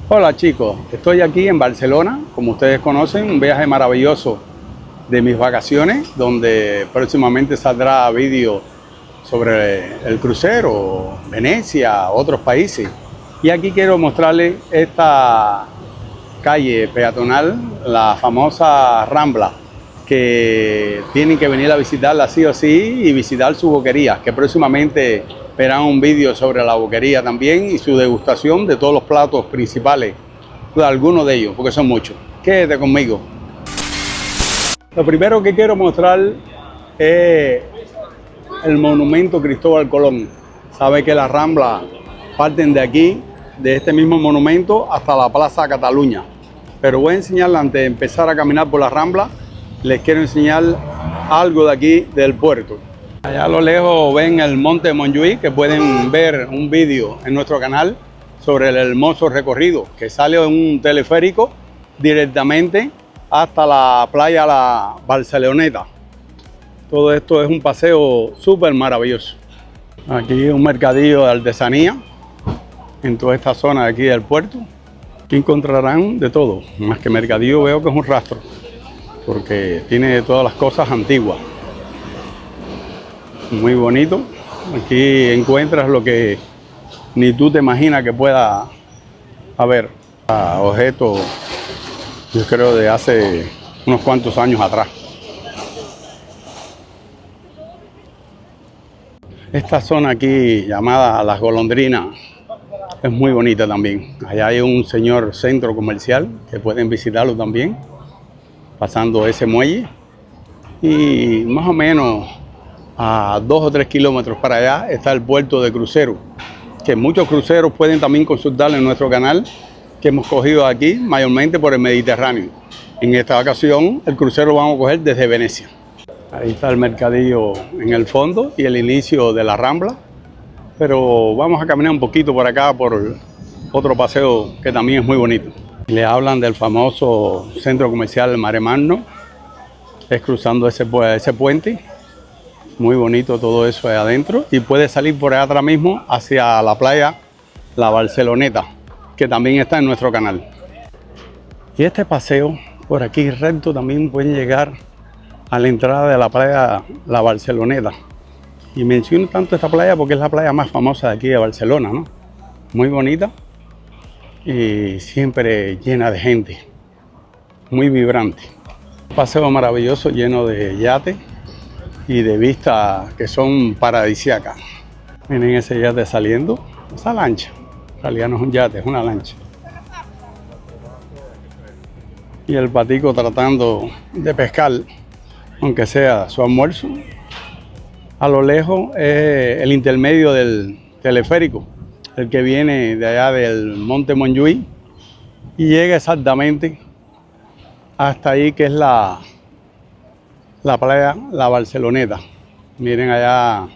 Hola chicos, estoy aquí en Barcelona, como ustedes conocen, un viaje maravilloso de mis vacaciones, donde próximamente saldrá vídeo sobre el crucero, Venecia, otros países. Y aquí quiero mostrarles esta calle peatonal, la famosa Rambla, que tienen que venir a visitarla sí o sí y visitar su boquería, que próximamente verán un vídeo sobre la boquería también y su degustación de todos los platos principales, de algunos de ellos, porque son muchos. Quédate conmigo. Lo primero que quiero mostrar es el monumento Cristóbal Colón. Sabe que la Rambla parten de aquí, de este mismo monumento, hasta la Plaza Cataluña. Pero voy a enseñarles, antes de empezar a caminar por la Rambla, les quiero enseñar algo de aquí del puerto. Allá a lo lejos ven el monte Montjuïc, que pueden ver un vídeo en nuestro canal sobre el hermoso recorrido, que sale en un teleférico directamente hasta la playa La Barceloneta. Todo esto es un paseo súper maravilloso. Aquí un mercadillo de artesanía en toda esta zona de aquí del puerto. Aquí encontrarán de todo, más que mercadillo veo que es un rastro, porque tiene todas las cosas antiguas. Muy bonito. Aquí encuentras lo que ni tú te imaginas que pueda haber. Objetos, yo creo, de hace unos cuantos años atrás. Esta zona aquí llamada Las Golondrinas es muy bonita también. Allá hay un señor centro comercial que pueden visitarlo también, pasando ese muelle. Y más o menos a 2 o 3 kilómetros para allá está el puerto de crucero, que muchos cruceros pueden también consultar en nuestro canal, que hemos cogido aquí mayormente por el Mediterráneo. En esta ocasión el crucero lo vamos a coger desde Venecia. Ahí está el mercadillo en el fondo y el inicio de la Rambla, pero vamos a caminar un poquito por acá por otro paseo que también es muy bonito. Le hablan del famoso centro comercial Maremagno, es cruzando ese puente. Muy bonito todo eso ahí adentro, y puede salir por allá atrás mismo hacia la playa La Barceloneta, que también está en nuestro canal. Y este paseo por aquí recto también pueden llegar a la entrada de la playa La Barceloneta. Y menciono tanto esta playa porque es la playa más famosa de aquí de Barcelona, ¿no? Muy bonita y siempre llena de gente, muy vibrante. Un paseo maravilloso lleno de yates y de vistas que son paradisíacas. Miren ese yate saliendo, esa lancha, en realidad no es un yate, es una lancha. Y el patico tratando de pescar, aunque sea su almuerzo. A lo lejos es el intermedio del teleférico, el que viene de allá del monte Montjuïc y llega exactamente hasta ahí, que es la playa La Barceloneta. Miren allá,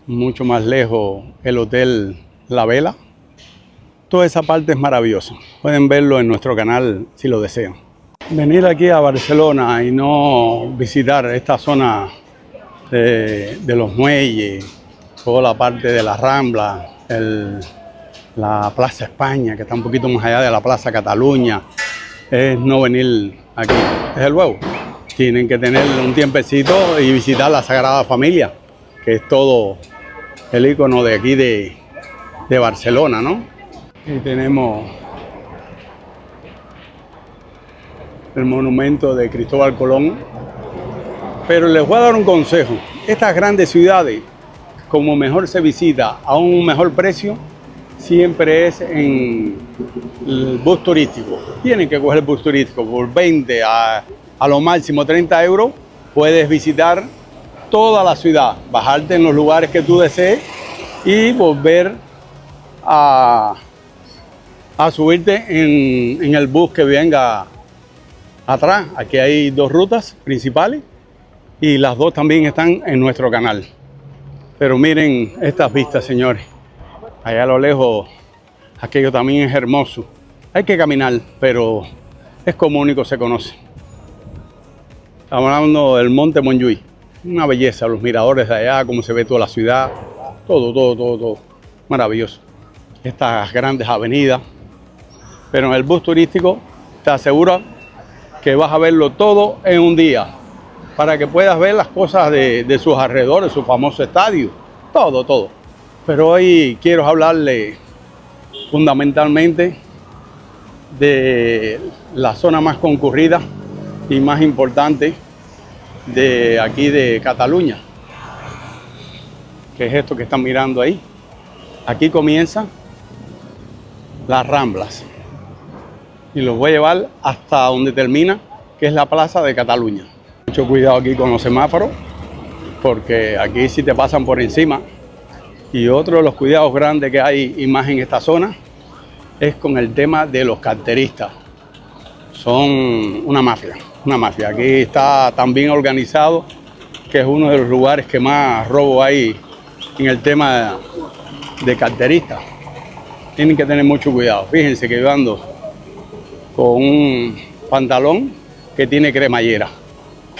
mucho más lejos, el hotel La Vela. Toda esa parte es maravillosa. Pueden verlo en nuestro canal si lo desean. Venir aquí a Barcelona y no visitar esta zona de los muelles, toda la parte de la Rambla, la Plaza España, que está un poquito más allá de la Plaza Cataluña, es no venir aquí. Desde luego, tienen que tener un tiempecito y visitar la Sagrada Familia, que es todo el icono de aquí de Barcelona, ¿no? Y tenemos el monumento de Cristóbal Colón. Pero les voy a dar un consejo. Estas grandes ciudades, como mejor se visita a un mejor precio, siempre es en el bus turístico. Tienen que coger el bus turístico por 20 a lo máximo 30 euros. Puedes visitar toda la ciudad, bajarte en los lugares que tú desees y volver a subirte en el bus que venga atrás. Aquí hay 2 rutas principales y las 2 también están en nuestro canal. Pero miren estas vistas, señores. Allá a lo lejos, aquello también es hermoso. Hay que caminar, pero es como único se conoce. Estamos hablando del monte Montjuïc. Una belleza, los miradores de allá, cómo se ve toda la ciudad. Todo. Maravilloso. Estas grandes avenidas pero en el bus turístico te aseguro que vas a verlo todo en un día, para que puedas ver las cosas de sus alrededores, su famoso estadio, todo. Pero hoy quiero hablarle fundamentalmente de la zona más concurrida y más importante de aquí de Cataluña, que es esto que están mirando ahí. Aquí comienzan las Ramblas y los voy a llevar hasta donde termina, que es la Plaza de Cataluña. Mucho cuidado aquí con los semáforos, porque aquí sí te pasan por encima. Y otro de los cuidados grandes que hay y más en esta zona es con el tema de los carteristas. Son una mafia. Aquí está tan bien organizado que es uno de los lugares que más robo hay en el tema de carteristas. Tienen que tener mucho cuidado. Fíjense que yo ando con un pantalón que tiene cremallera,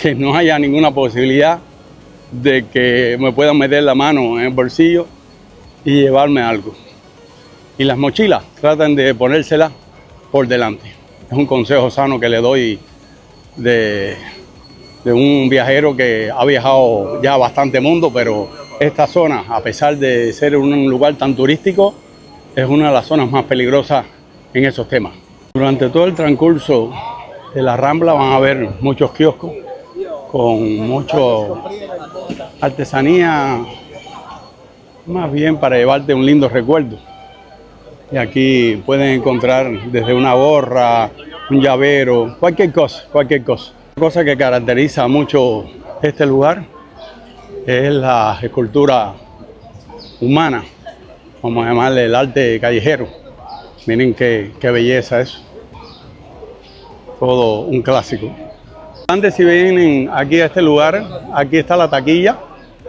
que no haya ninguna posibilidad de que me puedan meter la mano en el bolsillo y llevarme algo. Y las mochilas, tratan de ponérselas por delante. Es un consejo sano que le doy de un viajero que ha viajado ya bastante mundo, pero esta zona, a pesar de ser un lugar tan turístico, es una de las zonas más peligrosas en esos temas. Durante todo el transcurso de la Rambla van a ver muchos kioscos con mucha artesanía, más bien para llevarte un lindo recuerdo. Y aquí pueden encontrar desde una gorra, un llavero, cualquier cosa. La cosa que caracteriza mucho este lugar es la escultura humana, vamos a llamarle el arte callejero. Miren qué belleza eso. Todo un clásico. Antes, si vienen aquí a este lugar, aquí está la taquilla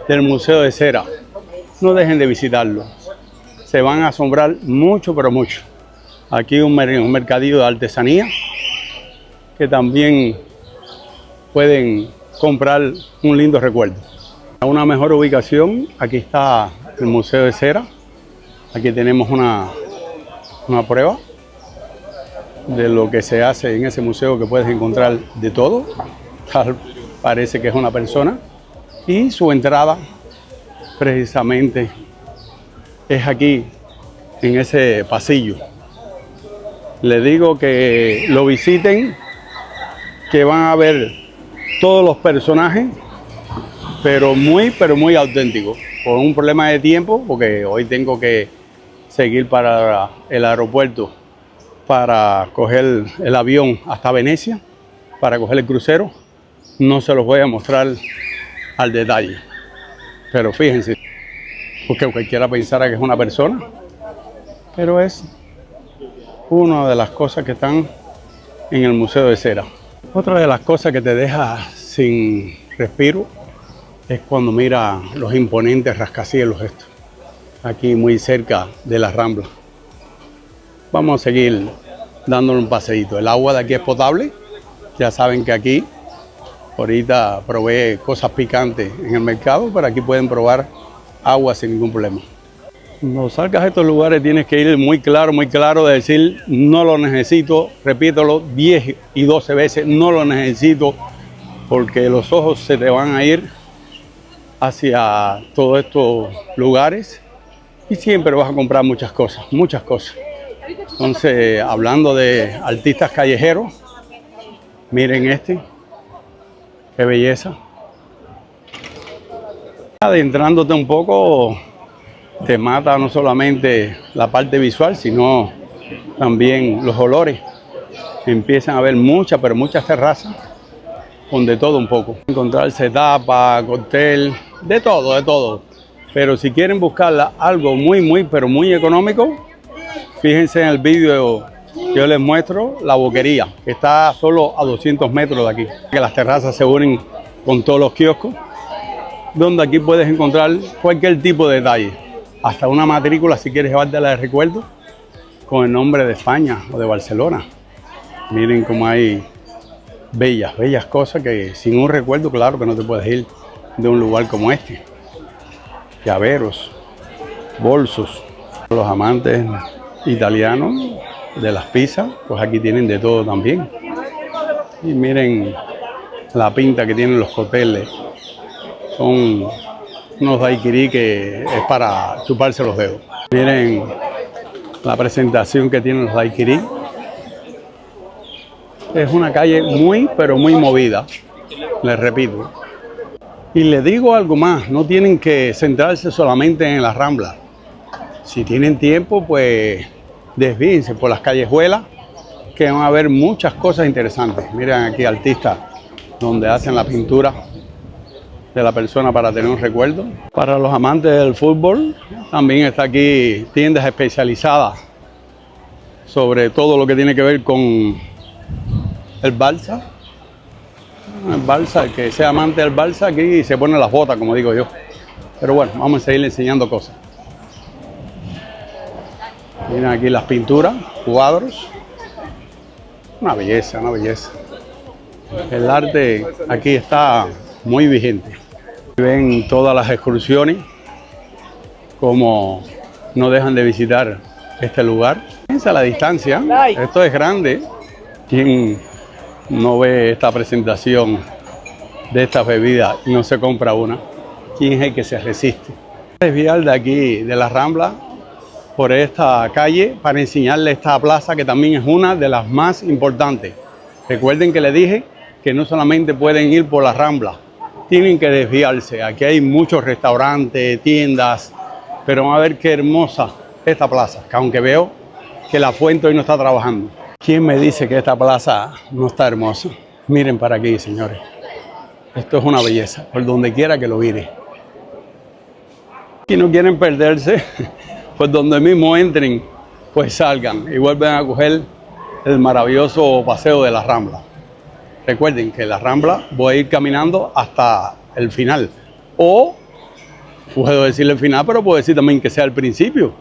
del Museo de Cera. No dejen de visitarlo. Se van a asombrar mucho, pero mucho. Aquí un mercadillo de artesanía que también pueden comprar un lindo recuerdo. A una mejor ubicación, aquí está el Museo de Cera. Aquí tenemos una prueba de lo que se hace en ese museo, que puedes encontrar de todo. Tal parece que es una persona. Y su entrada precisamente es aquí, en ese pasillo. Les digo que lo visiten, que van a ver todos los personajes, pero muy auténticos. Por un problema de tiempo, porque hoy tengo que seguir para el aeropuerto para coger el avión hasta Venecia, para coger el crucero, no se los voy a mostrar al detalle. Pero fíjense, porque cualquiera pensara que es una persona, pero es una de las cosas que están en el Museo de Cera. Otra de las cosas que te deja sin respiro es cuando mira los imponentes rascacielos estos, aquí muy cerca de la Rambla. Vamos a seguir dándole un paseíto. El agua de aquí es potable. Ya saben que aquí ahorita probé cosas picantes en el mercado, pero aquí pueden probar agua sin ningún problema. Cuando salgas a estos lugares tienes que ir muy claro de decir no lo necesito, repítelo 10 y 12 veces, no lo necesito, porque los ojos se te van a ir hacia todos estos lugares y siempre vas a comprar muchas cosas. Entonces, hablando de artistas callejeros, miren este, qué belleza. Adentrándote un poco, te mata no solamente la parte visual, sino también los olores. Empiezan a haber muchas terrazas con de todo un poco. Encontrarse tapa, cóctel, de todo. Pero si quieren buscar algo pero muy económico, fíjense en el vídeo que yo les muestro, la Boquería, que está solo a 200 metros de aquí. Que las terrazas se unen con todos los kioscos, donde aquí puedes encontrar cualquier tipo de detalle. Hasta una matrícula si quieres llevártela de recuerdo, con el nombre de España o de Barcelona. Miren cómo hay bellas cosas que sin un recuerdo, claro que no te puedes ir de un lugar como este. Llaveros, bolsos. Los amantes italianos de las pizzas, pues aquí tienen de todo también. Y miren la pinta que tienen los cócteles. Son unos daiquiri que es para chuparse los dedos. Miren la presentación que tienen los daiquiri. Es una calle muy, pero muy movida, les repito. Y les digo algo más, no tienen que centrarse solamente en las Ramblas. Si tienen tiempo, pues desvíense por las callejuelas, que van a ver muchas cosas interesantes. Miren aquí artistas donde hacen la pintura de la persona para tener un recuerdo. Para los amantes del fútbol, también está aquí tiendas especializadas sobre todo lo que tiene que ver con el Barça. El Barça, el que sea amante del Barça, aquí se pone las botas, como digo yo. Pero bueno, vamos a seguir enseñando cosas. Miren aquí las pinturas, cuadros. Una belleza, una belleza. El arte aquí está muy vigente. Ven todas las excursiones, como no dejan de visitar este lugar. Piensa la distancia, esto es grande. ¿Quién no ve esta presentación de estas bebidas y no se compra una? ¿Quién es el que se resiste? Desviar de aquí, de la Rambla, por esta calle para enseñarles esta plaza que también es una de las más importantes. Recuerden que les dije que no solamente pueden ir por la Rambla, tienen que desviarse. Aquí hay muchos restaurantes, tiendas, pero van a ver qué hermosa esta plaza, que aunque veo que la fuente hoy no está trabajando. ¿Quién me dice que esta plaza no está hermosa? Miren para aquí, señores. Esto es una belleza, por donde quiera que lo mire. Si no quieren perderse, pues donde mismo entren, pues salgan y vuelven a coger el maravilloso paseo de la Rambla. Recuerden que la Rambla voy a ir caminando hasta el final. O puedo decirle el final, pero puedo decir también que sea el principio.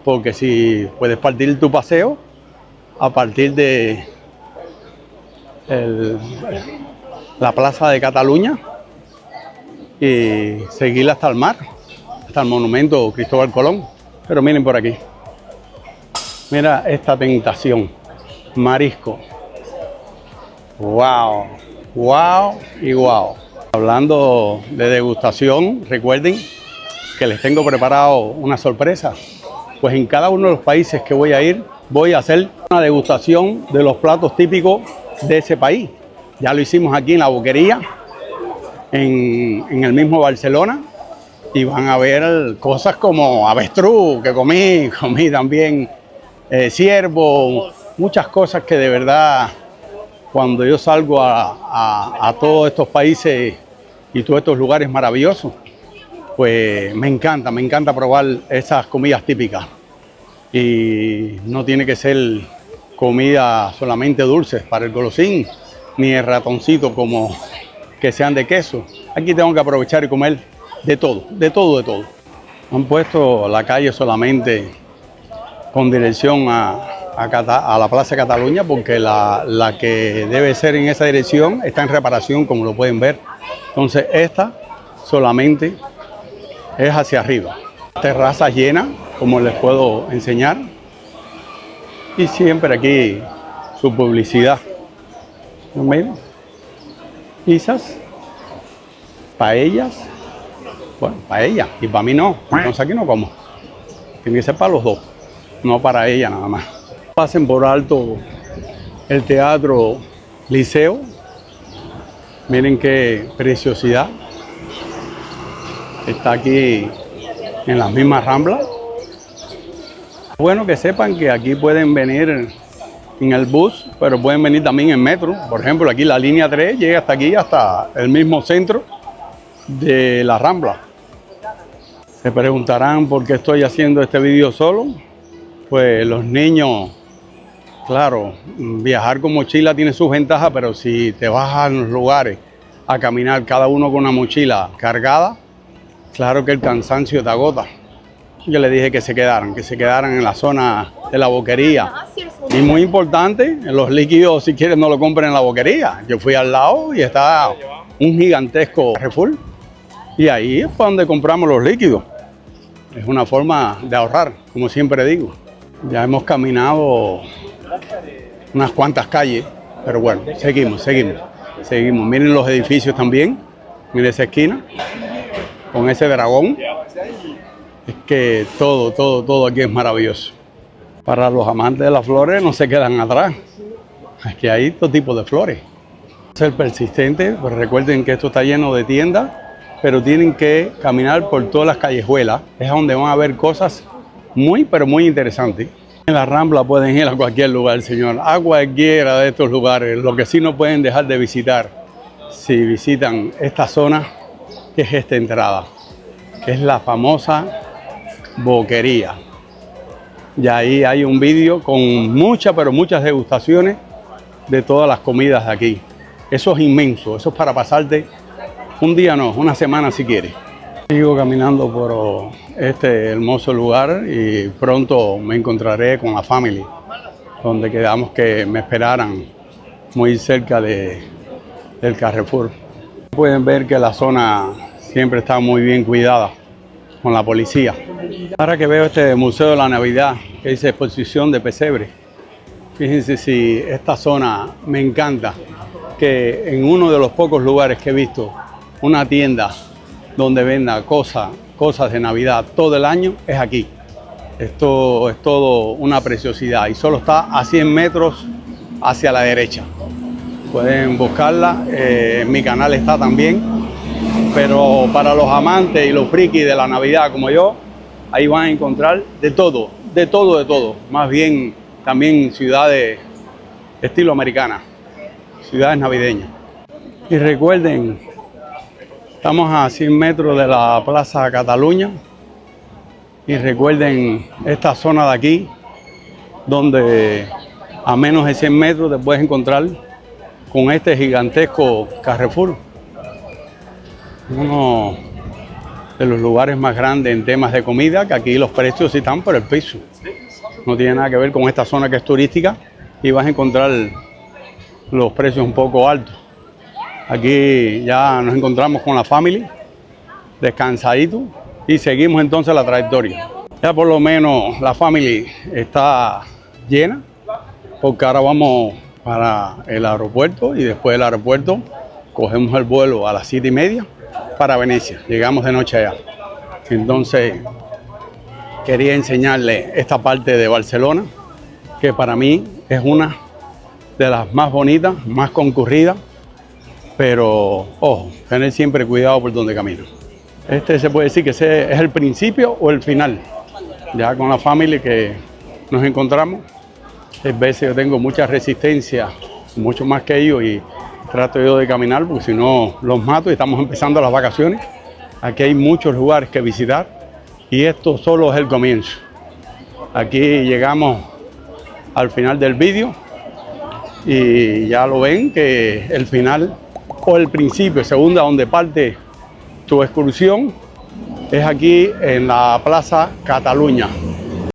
Porque si puedes partir tu paseo a partir de la Plaza de Cataluña y seguir hasta el mar, hasta el monumento Cristóbal Colón. Pero miren por aquí. Mira esta tentación. Marisco. ¡Wow! ¡Wow! Y ¡wow! Hablando de degustación, recuerden que les tengo preparado una sorpresa. Pues en cada uno de los países que voy a ir, voy a hacer una degustación de los platos típicos de ese país. Ya lo hicimos aquí en la Boquería, en el mismo Barcelona. Y van a ver cosas como avestruz, que comí también ciervo, muchas cosas que de verdad, cuando yo salgo a todos estos países y todos estos lugares maravillosos, pues me encanta probar esas comidas típicas. Y no tiene que ser comida solamente dulces para el golosín, ni el ratoncito como que sean de queso. Aquí tengo que aprovechar y comer de todo. Han puesto la calle solamente con dirección a la Plaza de Cataluña, porque la que debe ser en esa dirección está en reparación, como lo pueden ver. Entonces esta solamente es hacia arriba. Terrazas llenas, como les puedo enseñar. Y siempre aquí su publicidad. Miren, pizzas, paellas. Bueno, para ella y para mí no. Entonces aquí no como. Tiene que ser para los dos, no para ella nada más. Pasen por alto el Teatro Liceo. Miren qué preciosidad. Está aquí en las mismas Ramblas. Bueno, que sepan que aquí pueden venir en el bus, pero pueden venir también en metro. Por ejemplo, aquí la línea 3 llega hasta aquí, hasta el mismo centro de la Rambla. Se preguntarán por qué estoy haciendo este vídeo solo. Pues los niños, claro, viajar con mochila tiene sus ventajas, pero si te vas a los lugares a caminar cada uno con una mochila cargada, claro que el cansancio te agota. Yo les dije que se quedaran en la zona de la Boquería. Y muy importante, los líquidos, si quieren, no lo compren en la Boquería. Yo fui al lado y está un gigantesco Carrefour. Y ahí fue donde compramos los líquidos. Es una forma de ahorrar, como siempre digo. Ya hemos caminado unas cuantas calles, pero bueno, seguimos. Miren los edificios también, miren esa esquina, con ese dragón. Es que todo aquí es maravilloso. Para los amantes de las flores no se quedan atrás. Es que hay todo tipo de flores. Ser persistente, pues recuerden que esto está lleno de tiendas, pero tienen que caminar por todas las callejuelas. Es donde van a ver cosas pero muy interesantes. En la Rambla pueden ir a cualquier lugar, señor, a cualquiera de estos lugares. Lo que sí no pueden dejar de visitar, si visitan esta zona, que es esta entrada, que es la famosa Boquería. Y ahí hay un vídeo con muchas degustaciones de todas las comidas de aquí. Eso es inmenso, eso es para pasarte un día, no, una semana si quieres. Sigo caminando por este hermoso lugar y pronto me encontraré con la family, donde quedamos que me esperaran muy cerca del Carrefour. Pueden ver que la zona siempre está muy bien cuidada con la policía. Ahora que veo este Museo de la Navidad, que dice exposición de pesebre, fíjense si esta zona me encanta, que en uno de los pocos lugares que he visto una tienda donde venda cosas de Navidad todo el año, es aquí. Esto es todo una preciosidad y solo está a 100 metros hacia la derecha. Pueden buscarla, en mi canal está también, pero para los amantes y los frikis de la Navidad como yo, ahí van a encontrar de todo. Más bien también ciudades estilo americana, ciudades navideñas. Y recuerden, estamos a 100 metros de la Plaza Cataluña y recuerden esta zona de aquí, donde a menos de 100 metros te puedes encontrar con este gigantesco Carrefour. Uno de los lugares más grandes en temas de comida, que aquí los precios sí están por el piso. No tiene nada que ver con esta zona que es turística y vas a encontrar los precios un poco altos. Aquí ya nos encontramos con la family, descansadito, y seguimos entonces la trayectoria. Ya por lo menos la family está llena, porque ahora vamos para el aeropuerto y después del aeropuerto cogemos el vuelo a las 7:30 para Venecia. Llegamos de noche allá. Entonces quería enseñarles esta parte de Barcelona, que para mí es una de las más bonitas, más concurridas, pero ojo, tener siempre cuidado por donde camino. Este se puede decir que ese es el principio o el final. Ya con la familia que nos encontramos, a veces yo tengo mucha resistencia, mucho más que ellos, y trato yo de caminar porque si no los mato y estamos empezando las vacaciones. Aquí hay muchos lugares que visitar y esto solo es el comienzo. Aquí llegamos al final del vídeo y ya lo ven que el final o el principio, según de donde parte tu excursión, es aquí en la Plaza Cataluña.